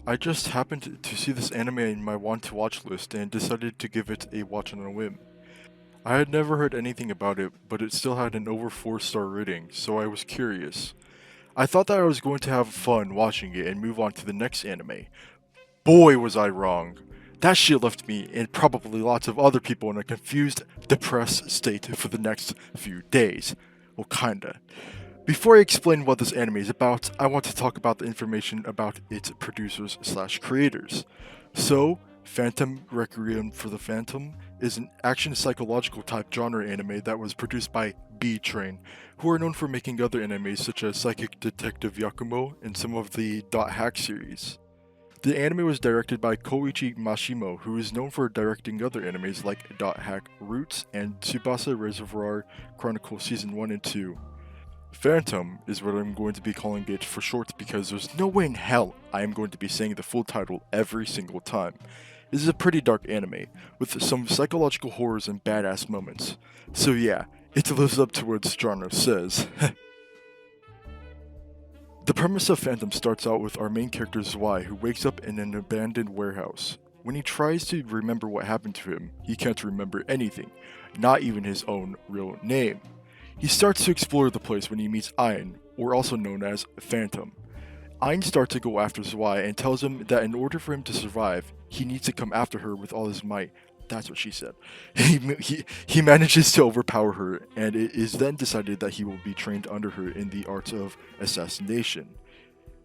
I just happened to see this anime in my want to watch list and decided to give it a watch on a whim. I had never heard anything about it, but it still had an over 4-star rating, so I was curious. I thought that I was going to have fun watching it and move on to the next anime. Boy, was I wrong! That shit left me and probably lots of other people in a confused, depressed state for the next few days. Well, kinda. Before I explain what this anime is about, I want to talk about the information about its producers/creators. So, Phantom Requiem for the Phantom is an action psychological type genre anime that was produced by B Train, who are known for making other animes such as Psychic Detective Yakumo and some of the Dot Hack series. The anime was directed by Koichi Mashimo, who is known for directing other animes like Dot Hack Roots and Tsubasa Reservoir Chronicle Season 1 and 2. Phantom is what I'm going to be calling it for short because there's no way in hell I am going to be saying the full title every single time. This is a pretty dark anime, with some psychological horrors and badass moments. So yeah, it lives up to what its genre says. The premise of Phantom starts out with our main character Zwei, who wakes up in an abandoned warehouse. When he tries to remember what happened to him, he can't remember anything, not even his own real name. He starts to explore the place when he meets Ein, or also known as Phantom. Ein starts to go after Zwei and tells him that in order for him to survive, he needs to come after her with all his might. That's what she said. He manages to overpower her, and it is then decided that he will be trained under her in the art of assassination.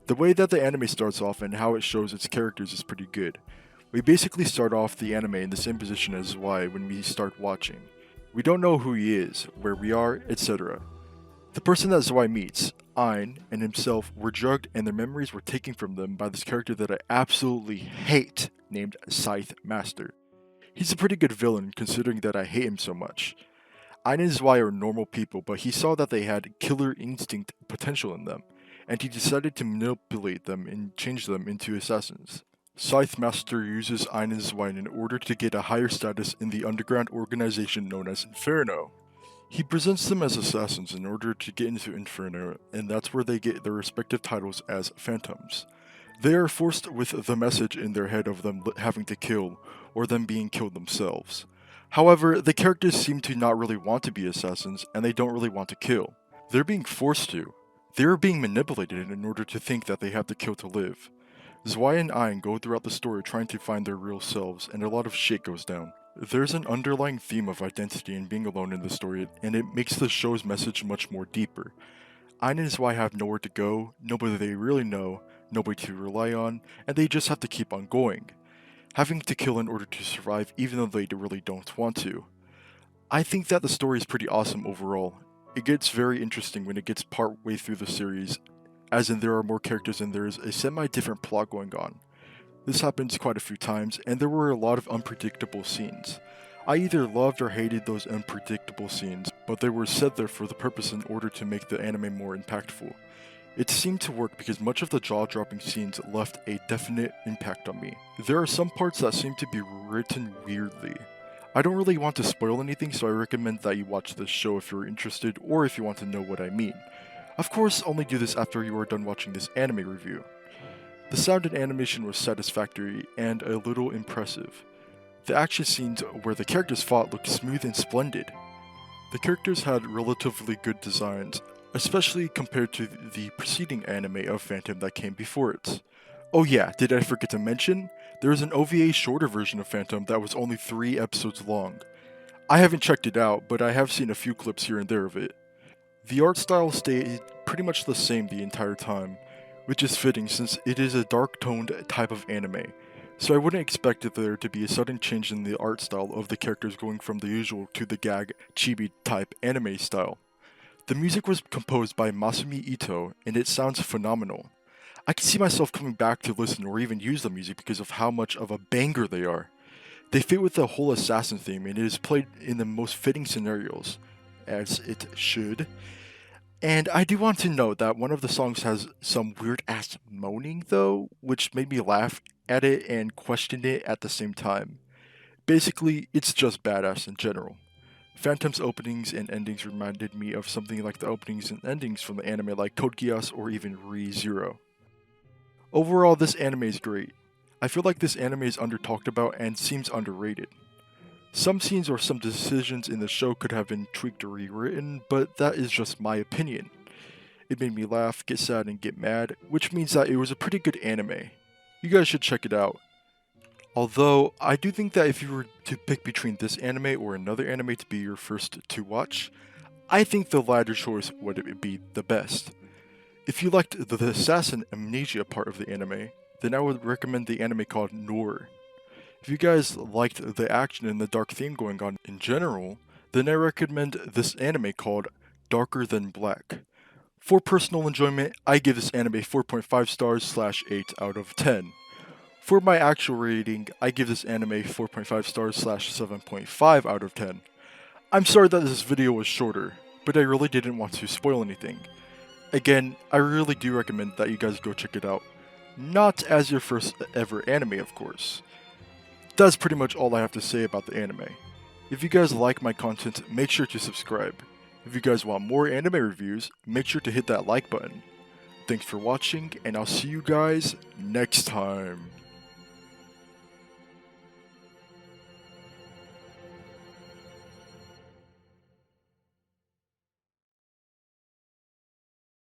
The way that the anime starts off and how it shows its characters is pretty good. We basically start off the anime in the same position as Y when we start watching. We don't know who he is, where we are, etc. The person that Zwei meets, Ein, and himself were drugged and their memories were taken from them by this character that I absolutely hate, named Scythe Master. He's a pretty good villain considering that I hate him so much. Ein and Zwei are normal people, but he saw that they had killer instinct potential in them, and he decided to manipulate them and change them into assassins. Scythe Master uses Ein and Zwei in order to get a higher status in the underground organization known as Inferno. He presents them as assassins in order to get into Inferno, and that's where they get their respective titles as Phantoms. They are forced with the message in their head of them having to kill, or them being killed themselves. However, the characters seem to not really want to be assassins, and they don't really want to kill. They're being forced to. They are being manipulated in order to think that they have to kill to live. Zwei and Ein go throughout the story trying to find their real selves, and a lot of shit goes down. There's an underlying theme of identity and being alone in the story, and it makes the show's message much more deeper. Ein and Zwei have nowhere to go, nobody they really know, nobody to rely on, and they just have to keep on going, having to kill in order to survive even though they really don't want to. I think that the story is pretty awesome overall. It gets very interesting when it gets part way through the series, as in there are more characters and there is a semi-different plot going on. This happens quite a few times, and there were a lot of unpredictable scenes. I either loved or hated those unpredictable scenes, but they were set there for the purpose in order to make the anime more impactful. It seemed to work because much of the jaw-dropping scenes left a definite impact on me. There are some parts that seem to be written weirdly. I don't really want to spoil anything, so I recommend that you watch this show if you're interested or if you want to know what I mean. Of course, only do this after you are done watching this anime review. The sound and animation was satisfactory and a little impressive. The action scenes where the characters fought looked smooth and splendid. The characters had relatively good designs, especially compared to the preceding anime of Phantom that came before it. Oh yeah, did I forget to mention? There is an OVA shorter version of Phantom that was only 3 episodes long. I haven't checked it out, but I have seen a few clips here and there of it. The art style stayed pretty much the same the entire time, which is fitting since it is a dark toned type of anime, so I wouldn't expect there to be a sudden change in the art style of the characters going from the usual to the gag chibi type anime style. The music was composed by Masumi Ito, and it sounds phenomenal. I can see myself coming back to listen or even use the music because of how much of a banger they are. They fit with the whole assassin theme, and it is played in the most fitting scenarios, as it should. And I do want to note that one of the songs has some weird ass moaning though, which made me laugh at it and question it at the same time. Basically, it's just badass in general. Phantom's openings and endings reminded me of something like the openings and endings from the anime like Code Geass or even ReZero. Overall, this anime is great. I feel like this anime is under talked about and seems underrated. Some scenes or some decisions in the show could have been tweaked or rewritten, but that is just my opinion. It made me laugh, get sad, and get mad, which means that it was a pretty good anime. You guys should check it out. Although, I do think that if you were to pick between this anime or another anime to be your first to watch, I think the latter choice would be the best. If you liked the assassin amnesia part of the anime, then I would recommend the anime called Noir. If you guys liked the action and the dark theme going on in general, then I recommend this anime called Darker Than Black. For personal enjoyment, I give this anime 4.5 stars / 8 out of 10. For my actual rating, I give this anime 4.5 stars / 7.5 out of 10. I'm sorry that this video was shorter, but I really didn't want to spoil anything. Again, I really do recommend that you guys go check it out. Not as your first ever anime, of course. That's pretty much all I have to say about the anime. If you guys like my content, make sure to subscribe. If you guys want more anime reviews, make sure to hit that like button. Thanks for watching, and I'll see you guys next time.